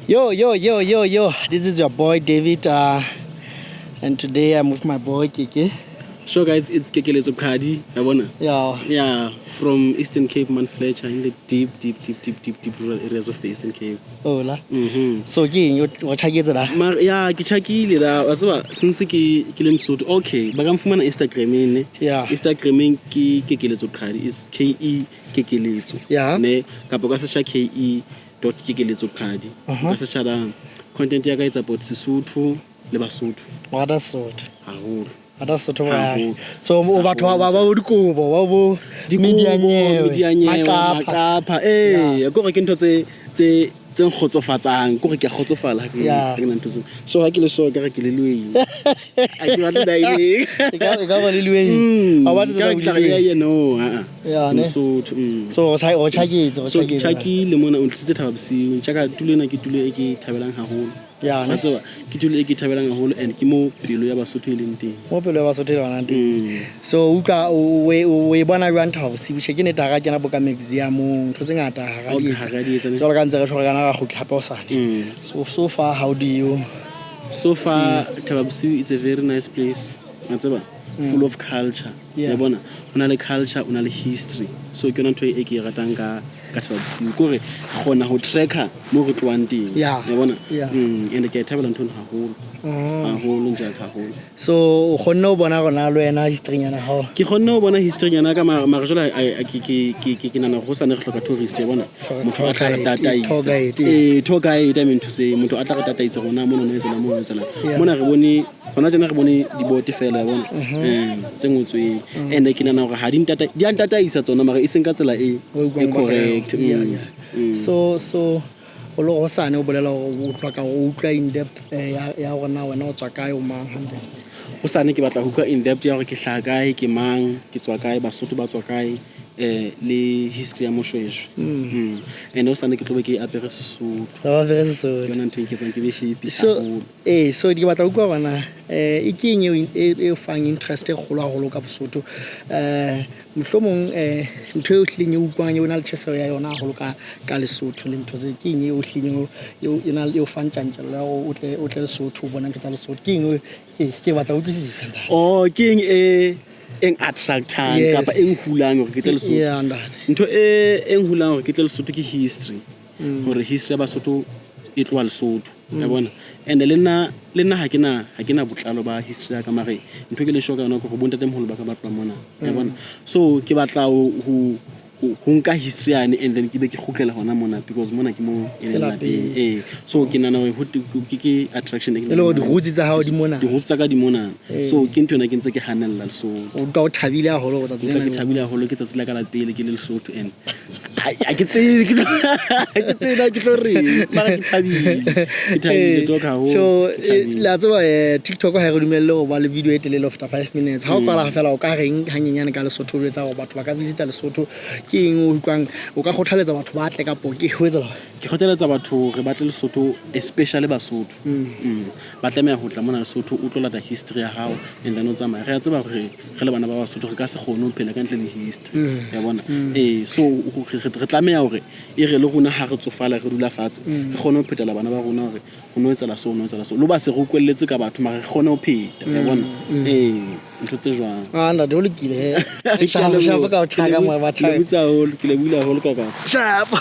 Yo. This is your boy David, and today I'm with my boy Kiki. So guys, it's Kekelezo Kadi, Yeah, from Eastern Cape, Manfletcher, in the deep rural areas of the Eastern Cape. la. So you tshaketse la. Yeah, ke chakile la, wa tseba since ke le Msotho. Okay, ba ka mfumana Instagram ene. Yeah. Instagram ke Kekelezo Kadi, is KE Kekelezo. Yeah. Ne, kapo ka search ke.Kekelezo Kadi. Ka search la content ya ka it's about Sesotho le Basotho. What a sort. Haholo. Ada sotho ba. So batho ba bo dikobo ba bo media nyewe makapa go re ke ntho tse nkgotsofatsang go re ke kgotsofala ke nna ntse so ha ke le so ka re ke le lweng a ke batla daile e ka ba le lweng a ba tsa go ya no ne so o chakile mona o tsitse thaba bosiu chaka tulena ke tule e ke thabelang haholo ne tseba ke tule e ke thabelang haholo and ke mo pelo ya Basotho e leng teng mo pelo ya Basotho e leng teng so uka we bona jwang thaba bosiu ke ne taga kena boka museum ntho tse ngata ha ga di etsa jwalo ka ntse re tshwara kana ga go tlhapa osane so far how do you thaba bosiu it's a very nice place tseba full of culture ya bona ona le culture ona le history so ke yona ntho e ke ratang ka thaba bosiu gore gona go tracker mo go tloang teng ya bona and ke thabela ntho haholo nja haholo so o khonne o bona gona le wena history nyana ha ke khonne o bona history nyana ka mara jola ke nana go sa ne re hloka tourist ya bona motho a tla tataisa tour guide I mean to say motho a tla re tataisa gona mo no tsela mo tsela mona re bone gona jana re bone di bote fela ya bona tse ngotswe and ke nana gore ha di ntataisa tsona mara e seng ka tsela e correct so o lo go sane o bolela go utlwa ka go utlwa in depth ya gona wena o tswa kae o mang hantle o sane ke batla go utlwa in depth ya gore ke hlaga kae ke mang ke tswa kae Basotho ba tswa kae le history ya moshweshwe and o sane ke tlobe ke apere Sesotho yona ntho ke tsang ke be shipi so di batla utlwa gona e ke eng e fang interest e golo golo ka Basotho mohlomong ntho e o hlileng e utlwang e ona le tsheselo ya yona golo ka Lesotho le ntho tse ke eng e o hlileng e na le o fang tjantjelo ya go o tle Lesotho o bona ntho tsa Lesotho ke eng ke batla utlwisisa ke eng eng attractang kapa eng hulang gore ke tle Lesotho ntho eng hulang gore ke tle Lesotho ke history gore history ya Basotho e tloa Lesotho ya bona and le nna ha ke na botlalo ba history ya ka mare ntho ke le shoka yona go bontate moholo ba ka batla mona ya bona so ke batla ho nka history ane and then ke be ke khukela hona mona because mona ke mo so ke nana ho ke attraction e le go di roots tsa hao di mona di roots tsa ka di mona so ke ntwe na ke ntse ke hanella so o ka o thabile a holo go tsa tsena ke thabile a holo ke tsa tsela ka la pele ke le Lesotho and ke tsebe ke tlo re mara ke thabile to ka ho so la tseba TikTok ha re dumelle go ba le video e telele of 5 minutes ha o qala fela o ka reng hanyenyane ka Lesotho o etsa go batho ba ka visita Lesotho ke eng o utlwang o ka kgothaletsa batho ba tle ka po ke ho etsa ke kgothaletsa batho re batle Lesotho especially Basotho ba tlameha ho tla mona Lesotho o tlo lata history ya hao and then o tsamaya re a tseba gore re le bana ba Basotho re ka se kgone ho phela ka ntle le history ya bona so re tlameha hore e re le rona ha re tsofala re dula fatshe re kgone ho phetela bana ba rona hore ho no etsa la so lo ba se re kwelletse ka batho mara re kgone ho pheta ya bona ntho tse jwang nna de o lekile shapa ka o tshaka mo ba tshaka ke le bula holo ka shapa